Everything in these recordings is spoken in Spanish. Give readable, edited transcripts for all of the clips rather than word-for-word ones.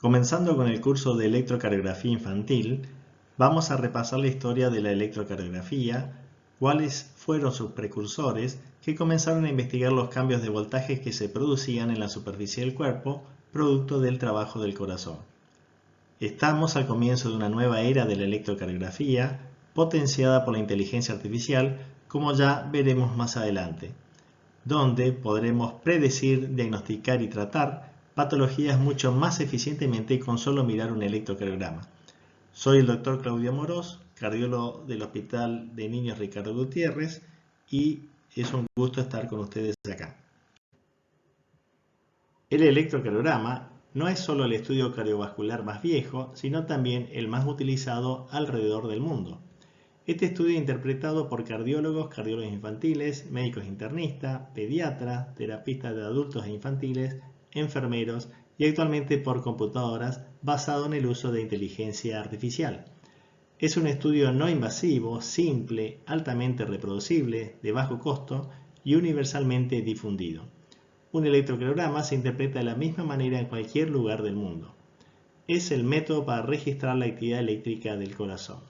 Comenzando con el curso de electrocardiografía infantil, vamos a repasar la historia de la electrocardiografía, cuáles fueron sus precursores que comenzaron a investigar los cambios de voltajes que se producían en la superficie del cuerpo, producto del trabajo del corazón. Estamos al comienzo de una nueva era de la electrocardiografía, potenciada por la inteligencia artificial, como ya veremos más adelante, donde podremos predecir, diagnosticar y tratar patologías mucho más eficientemente con solo mirar un electrocardiograma. Soy el Dr. Claudio Amorós, cardiólogo del Hospital de Niños Ricardo Gutiérrez, y es un gusto estar con ustedes acá. El electrocardiograma no es solo el estudio cardiovascular más viejo, sino también el más utilizado alrededor del mundo. Este estudio es interpretado por cardiólogos, cardiólogos infantiles, médicos internistas, pediatras, terapistas de adultos e infantiles, enfermeros y actualmente por computadoras basado en el uso de inteligencia artificial. Es un estudio no invasivo, simple, altamente reproducible, de bajo costo y universalmente difundido. Un electrocardiograma se interpreta de la misma manera en cualquier lugar del mundo. Es el método para registrar la actividad eléctrica del corazón.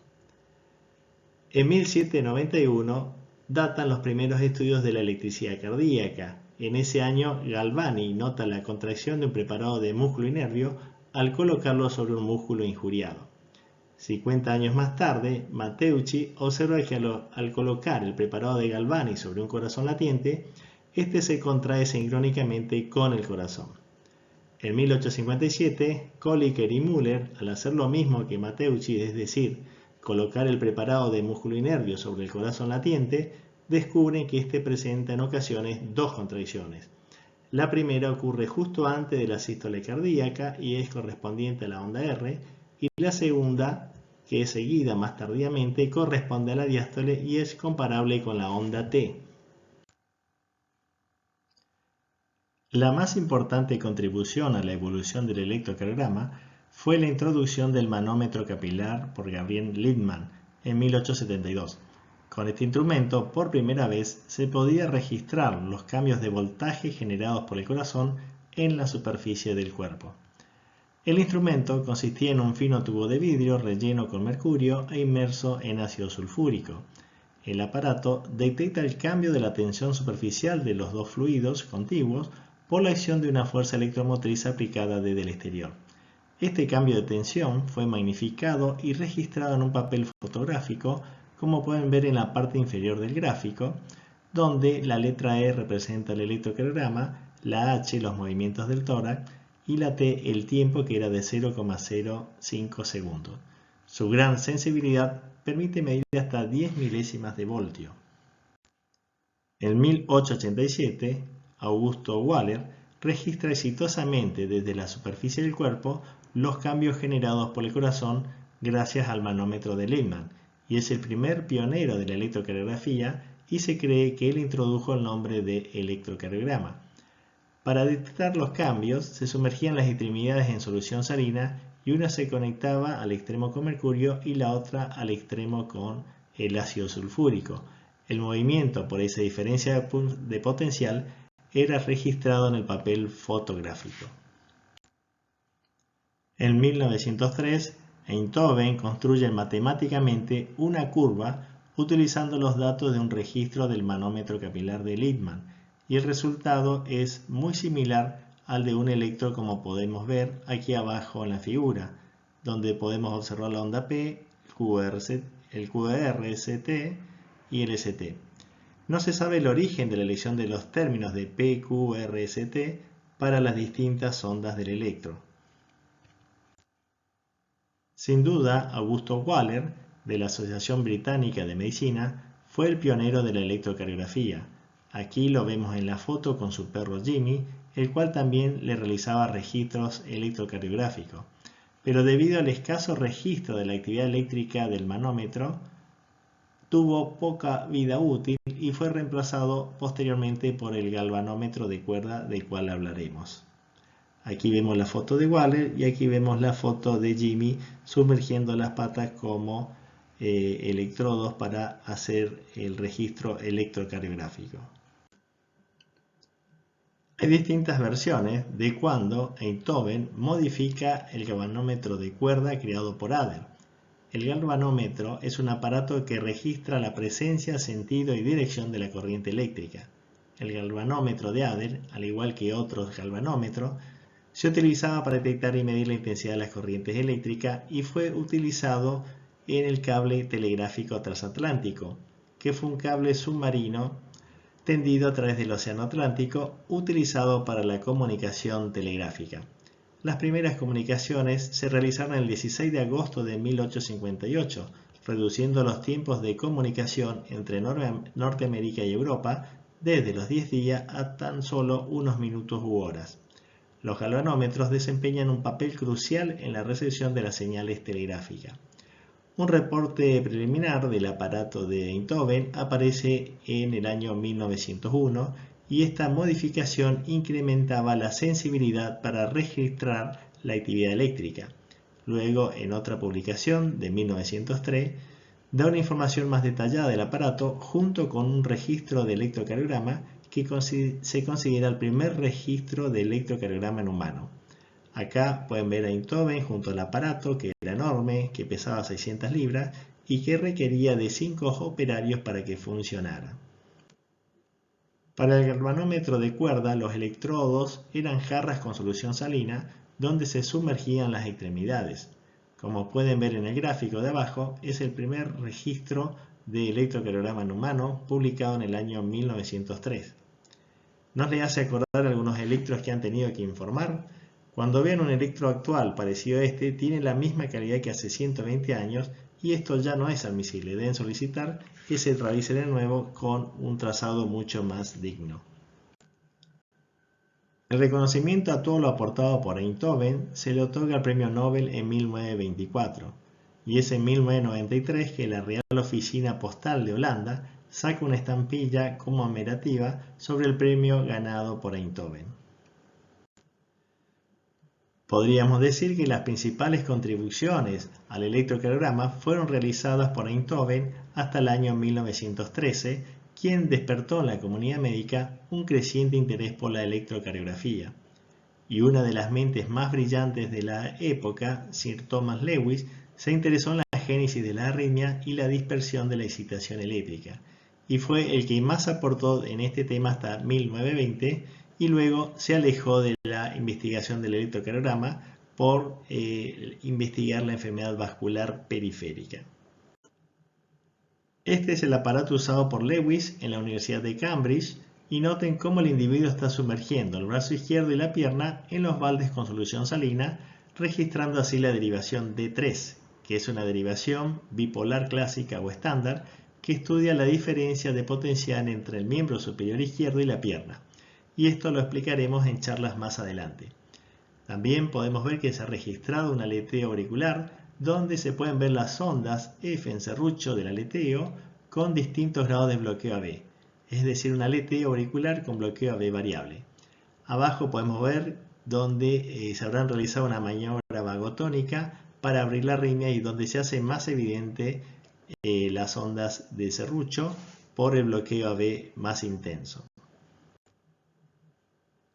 En 1791 datan los primeros estudios de la electricidad cardíaca. En ese año Galvani nota la contracción de un preparado de músculo y nervio al colocarlo sobre un músculo injuriado. 50 años más tarde, Matteucci observa que al colocar el preparado de Galvani sobre un corazón latiente, este se contrae sincrónicamente con el corazón. En 1857, Kolliker y Müller, al hacer lo mismo que Matteucci, es decir, colocar el preparado de músculo y nervio sobre el corazón latiente, descubren que este presenta en ocasiones dos contracciones. La primera ocurre justo antes de la sístole cardíaca y es correspondiente a la onda R, y la segunda, que es seguida más tardíamente, corresponde a la diástole y es comparable con la onda T. La más importante contribución a la evolución del electrocardiograma fue la introducción del manómetro capilar por Gabriel Littmann en 1872. Con este instrumento, por primera vez, se podía registrar los cambios de voltaje generados por el corazón en la superficie del cuerpo. El instrumento consistía en un fino tubo de vidrio relleno con mercurio e inmerso en ácido sulfúrico. El aparato detecta el cambio de la tensión superficial de los dos fluidos contiguos por la acción de una fuerza electromotriz aplicada desde el exterior. Este cambio de tensión fue magnificado y registrado en un papel fotográfico, como pueden ver en la parte inferior del gráfico, donde la letra E representa el electrocardiograma, la H los movimientos del tórax y la T el tiempo, que era de 0,05 segundos. Su gran sensibilidad permite medir hasta 10 milésimas de voltio. En 1887, Augusto Waller registra exitosamente desde la superficie del cuerpo los cambios generados por el corazón gracias al manómetro de Littmann, y es el primer pionero de la electrocardiografía y se cree que él introdujo el nombre de electrocardiograma. Para detectar los cambios se sumergían las extremidades en solución salina y una se conectaba al extremo con mercurio y la otra al extremo con el ácido sulfúrico. El movimiento por esa diferencia de potencial era registrado en el papel fotográfico. En 1903, Einthoven construye matemáticamente una curva utilizando los datos de un registro del manómetro capilar de Littmann, y el resultado es muy similar al de un electro, como podemos ver aquí abajo en la figura, donde podemos observar la onda P, el QR, ST y el ST. No se sabe el origen de la elección de los términos de P, Q, R, ST para las distintas ondas del electro. Sin duda, Augusto Waller, de la Asociación Británica de Medicina, fue el pionero de la electrocardiografía. Aquí lo vemos en la foto con su perro Jimmy, el cual también le realizaba registros electrocardiográficos. Pero debido al escaso registro de la actividad eléctrica del manómetro, tuvo poca vida útil y fue reemplazado posteriormente por el galvanómetro de cuerda, del cual hablaremos. Aquí vemos la foto de Waller y aquí vemos la foto de Jimmy sumergiendo las patas como electrodos para hacer el registro electrocardiográfico. Hay distintas versiones de cuando Einthoven modifica el galvanómetro de cuerda creado por Adler. El galvanómetro es un aparato que registra la presencia, sentido y dirección de la corriente eléctrica. El galvanómetro de Adler, al igual que otros galvanómetros, se utilizaba para detectar y medir la intensidad de las corrientes eléctricas y fue utilizado en el cable telegráfico transatlántico, que fue un cable submarino tendido a través del Océano Atlántico utilizado para la comunicación telegráfica. Las primeras comunicaciones se realizaron el 16 de agosto de 1858, reduciendo los tiempos de comunicación entre Norteamérica y Europa desde los 10 días a tan solo unos minutos u horas. Los galvanómetros desempeñan un papel crucial en la recepción de las señales telegráficas. Un reporte preliminar del aparato de Einthoven aparece en el año 1901 y esta modificación incrementaba la sensibilidad para registrar la actividad eléctrica. Luego, en otra publicación de 1903, da una información más detallada del aparato junto con un registro de electrocardiograma que se considera el primer registro de electrocardiograma en humano. Acá pueden ver a Einthoven junto al aparato, que era enorme, que pesaba 600 libras y que requería de 5 operarios para que funcionara. Para el galvanómetro de cuerda, los electrodos eran jarras con solución salina donde se sumergían las extremidades. Como pueden ver en el gráfico de abajo, es el primer registro de electrocardiograma en humano publicado en el año 1903. ¿Nos le hace acordar algunos electros que han tenido que informar? Cuando vean un electro actual parecido a este, tiene la misma calidad que hace 120 años y esto ya no es admisible. Deben solicitar que se realice de nuevo con un trazado mucho más digno. El reconocimiento a todo lo aportado por Einthoven se le otorga el Premio Nobel en 1924 y es en 1993 que la Real Oficina Postal de Holanda saca una estampilla conmemorativa sobre el premio ganado por Einthoven. Podríamos decir que las principales contribuciones al electrocardiograma fueron realizadas por Einthoven hasta el año 1913, quien despertó en la comunidad médica un creciente interés por la electrocardiografía. Y una de las mentes más brillantes de la época, Sir Thomas Lewis, se interesó en la génesis de la arritmia y la dispersión de la excitación eléctrica, y fue el que más aportó en este tema hasta 1920, y luego se alejó de la investigación del electrocardiograma por investigar la enfermedad vascular periférica. Este es el aparato usado por Lewis en la Universidad de Cambridge y noten cómo el individuo está sumergiendo el brazo izquierdo y la pierna en los baldes con solución salina, registrando así la derivación D3, que es una derivación bipolar clásica o estándar que estudia la diferencia de potencial entre el miembro superior izquierdo y la pierna. Y esto lo explicaremos en charlas más adelante. También podemos ver que se ha registrado un aleteo auricular donde se pueden ver las ondas F en serrucho del aleteo con distintos grados de bloqueo AB, es decir, un aleteo auricular con bloqueo AB variable. Abajo podemos ver donde se habrán realizado una maniobra vagotónica para abrir la arritmia y donde se hace más evidente las ondas de serrucho por el bloqueo AB más intenso.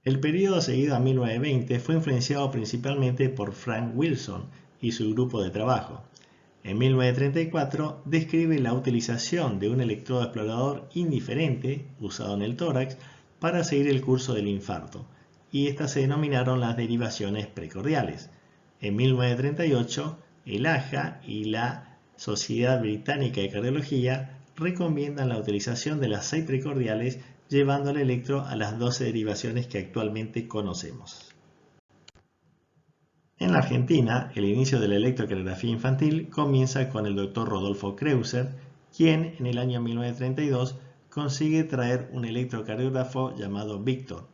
El periodo seguido a 1920 fue influenciado principalmente por Frank Wilson y su grupo de trabajo. En 1934 describe la utilización de un electrodo explorador indiferente usado en el tórax para seguir el curso del infarto, y estas se denominaron las derivaciones precordiales. En 1938, el AHA y la Sociedad Británica de Cardiología recomiendan la utilización de las 6 precordiales, llevando al electro a las 12 derivaciones que actualmente conocemos. En la Argentina, el inicio de la electrocardiografía infantil comienza con el Dr. Rodolfo Kreuzer, quien en el año 1932 consigue traer un electrocardiógrafo llamado Víctor,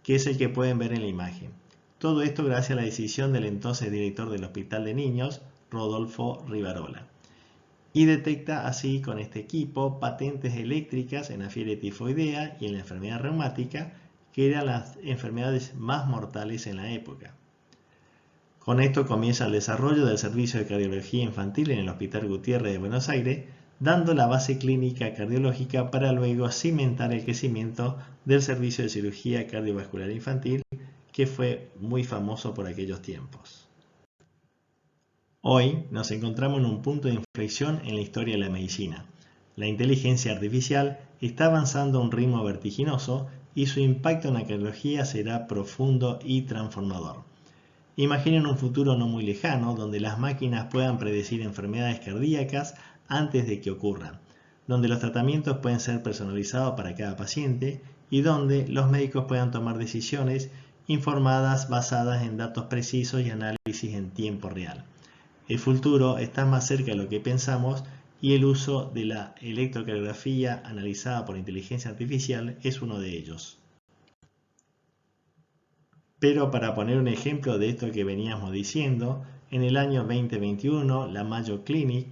que es el que pueden ver en la imagen. Todo esto gracias a la decisión del entonces director del Hospital de Niños, Rodolfo Rivarola. Y detecta así con este equipo patentes eléctricas en la fiebre tifoidea y en la enfermedad reumática, que eran las enfermedades más mortales en la época. Con esto comienza el desarrollo del servicio de cardiología infantil en el Hospital Gutiérrez de Buenos Aires, dando la base clínica cardiológica para luego cimentar el crecimiento del servicio de cirugía cardiovascular infantil, que fue muy famoso por aquellos tiempos. Hoy nos encontramos en un punto de inflexión en la historia de la medicina. La inteligencia artificial está avanzando a un ritmo vertiginoso y su impacto en la cardiología será profundo y transformador. Imaginen un futuro no muy lejano donde las máquinas puedan predecir enfermedades cardíacas antes de que ocurran, donde los tratamientos pueden ser personalizados para cada paciente y donde los médicos puedan tomar decisiones informadas basadas en datos precisos y análisis en tiempo real. El futuro está más cerca de lo que pensamos y el uso de la electrocardiografía analizada por inteligencia artificial es uno de ellos. Pero para poner un ejemplo de esto que veníamos diciendo, en el año 2021 la Mayo Clinic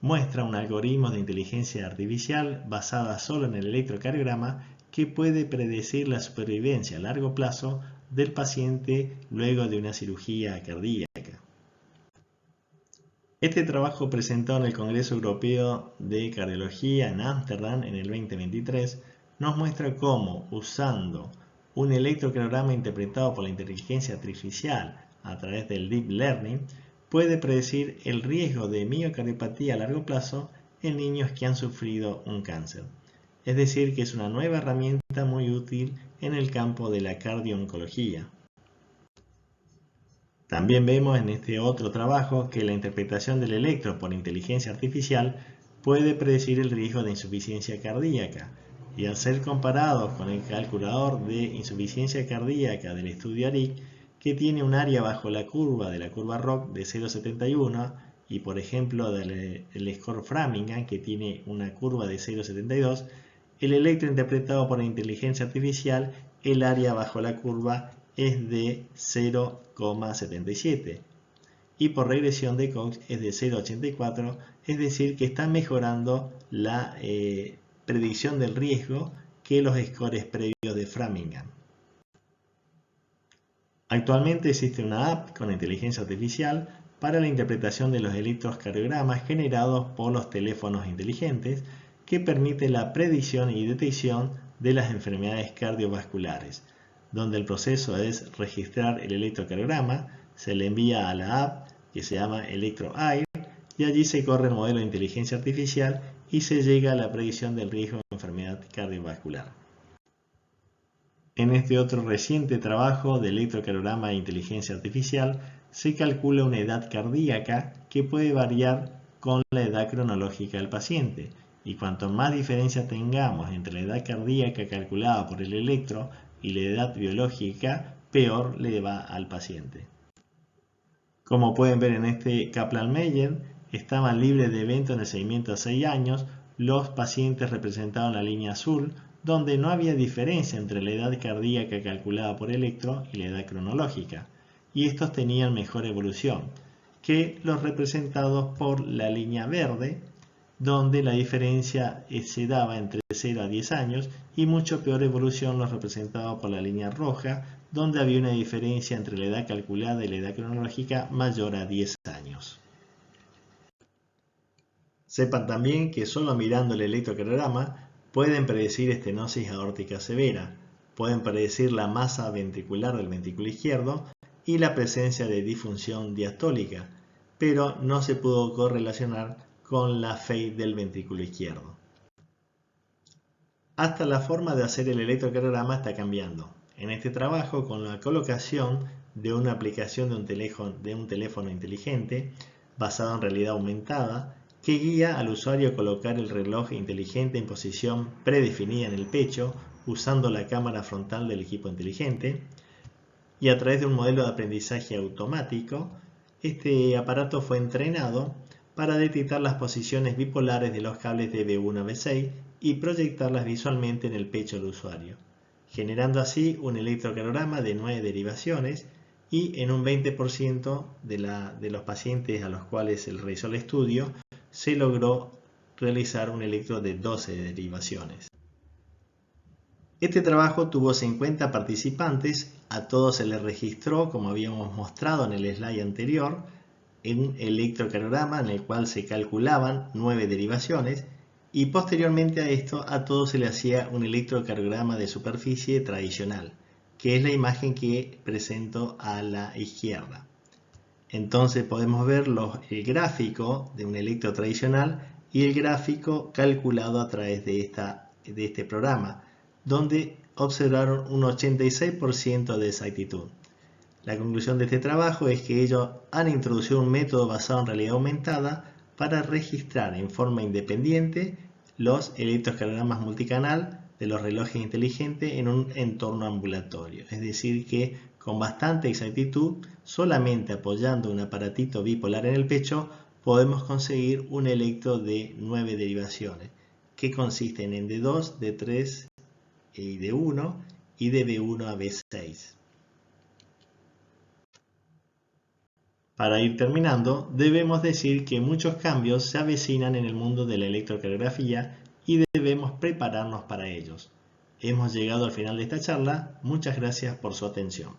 muestra un algoritmo de inteligencia artificial basada solo en el electrocardiograma que puede predecir la supervivencia a largo plazo del paciente luego de una cirugía cardíaca. Este trabajo presentado en el Congreso Europeo de Cardiología en Ámsterdam en el 2023 nos muestra cómo, usando un electrocardiograma interpretado por la inteligencia artificial a través del Deep Learning, puede predecir el riesgo de miocardiopatía a largo plazo en niños que han sufrido un cáncer. Es decir, que es una nueva herramienta muy útil en el campo de la cardiooncología. También vemos en este otro trabajo que la interpretación del electro por inteligencia artificial puede predecir el riesgo de insuficiencia cardíaca, y al ser comparados con el calculador de insuficiencia cardíaca del estudio ARIC, que tiene un área bajo la curva de la curva ROC de 0,71 y por ejemplo del score Framingham, que tiene una curva de 0,72, el electro interpretado por la inteligencia artificial, el área bajo la curva es de 0,77 y por regresión de Cox es de 0,84, es decir que está mejorando la predicción del riesgo que los scores previos de Framingham. Actualmente existe una app con inteligencia artificial para la interpretación de los electrocardiogramas generados por los teléfonos inteligentes que permite la predicción y detección de las enfermedades cardiovasculares, donde el proceso es registrar el electrocardiograma, se le envía a la app que se llama ElectroAir y allí se corre el modelo de inteligencia artificial y se llega a la predicción del riesgo de enfermedad cardiovascular. En este otro reciente trabajo de electrocardiograma e inteligencia artificial se calcula una edad cardíaca que puede variar con la edad cronológica del paciente, y cuanto más diferencia tengamos entre la edad cardíaca calculada por el electro y la edad biológica, peor le va al paciente. Como pueden ver en este Kaplan-Meier, estaban libres de evento en el seguimiento a 6 años los pacientes representados en la línea azul, donde no había diferencia entre la edad cardíaca calculada por electro y la edad cronológica, y estos tenían mejor evolución que los representados por la línea verde, donde la diferencia se daba entre 0 a 10 años, y mucho peor evolución los representados por la línea roja, donde había una diferencia entre la edad calculada y la edad cronológica mayor a 10 años. Sepan también que solo mirando el electrocardiograma pueden predecir estenosis aórtica severa, pueden predecir la masa ventricular del ventrículo izquierdo y la presencia de disfunción diastólica, pero no se pudo correlacionar con la FEI del ventrículo izquierdo. Hasta la forma de hacer el electrocardiograma está cambiando. En este trabajo, con la colocación de una aplicación de un teléfono inteligente basado en realidad aumentada, que guía al usuario a colocar el reloj inteligente en posición predefinida en el pecho usando la cámara frontal del equipo inteligente, y a través de un modelo de aprendizaje automático, este aparato fue entrenado para detectar las posiciones bipolares de los cables de B1 a B6 y proyectarlas visualmente en el pecho del usuario, generando así un electrocardiograma de 9 derivaciones, y en un 20% de los pacientes a los cuales se realizó el estudio se logró realizar un electro de 12 derivaciones. Este trabajo tuvo 50 participantes, a todos se les registró, como habíamos mostrado en el slide anterior, un electrocardiograma en el cual se calculaban 9 derivaciones y posteriormente a esto a todo se le hacía un electrocardiograma de superficie tradicional, que es la imagen que presento a la izquierda. Entonces podemos ver el gráfico de un electro tradicional y el gráfico calculado a través de este programa, donde observaron un 86% de exactitud. La conclusión de este trabajo es que ellos han introducido un método basado en realidad aumentada para registrar en forma independiente los electrocardiogramas multicanal de los relojes inteligentes en un entorno ambulatorio. Es decir, que con bastante exactitud, solamente apoyando un aparatito bipolar en el pecho, podemos conseguir un electro de 9 derivaciones, que consisten en D2, D3 y D1 y de B1 a B6. Para ir terminando, debemos decir que muchos cambios se avecinan en el mundo de la electrocardiografía y debemos prepararnos para ellos. Hemos llegado al final de esta charla. Muchas gracias por su atención.